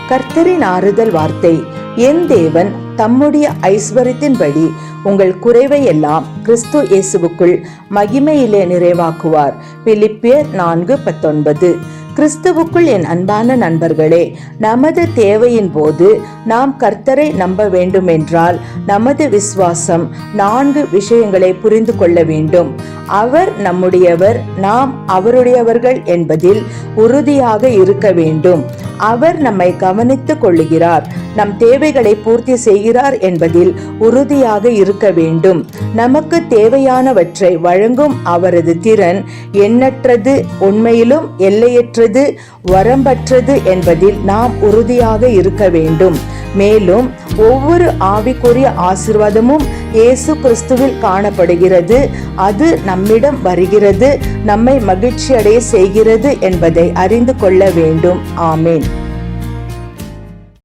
கர்த்தரின் ஆறுதல் வார்த்தை. என் தேவன் தம்முடைய ஐஸ்வரியத்தின்படி உங்கள் குறைவை எல்லாம் கிறிஸ்து இயேசுவுக்குள் மகிமையிலே நிறைவாக்குவார். பிலிப்பியர் 4:19. கிறிஸ்துவுக்குள் என் அன்பான நண்பர்களே, நமது தேவையின் போது நாம் கர்த்தரை நம்ப வேண்டுமென்றால் நமது விசுவாசம் 4 விஷயங்களை புரிந்து கொள்ள வேண்டும். அவர் நம்முடையவர், நாம் அவருடையவர்கள் என்பதில் உறுதியாக இருக்க வேண்டும். அவர் நம்மை கவனித்துக் கொள்ளுகிறார், நம் தேவைகளை பூர்த்தி செய்கிறார் என்பதில் உறுதியாக இருக்க வேண்டும். நமக்கு தேவையானவற்றை வழங்கும் அவரது திறன் எண்ணற்றது, உண்மையிலும் எல்லையற்றது, வரம்பற்றது என்பதில் நாம் உறுதியாக இருக்க வேண்டும். மேலும் ஒவ்வொரு ஆவிக்குரிய ஆசீர்வாதமும் இயேசு கிறிஸ்துவில் காணப்படுகிறது. அது நம்மிடம் வருகிறது, நம்மை மகிழ்ச்சி அடைய செய்கிறது என்பதை அறிந்து கொள்ள வேண்டும். ஆமேன்.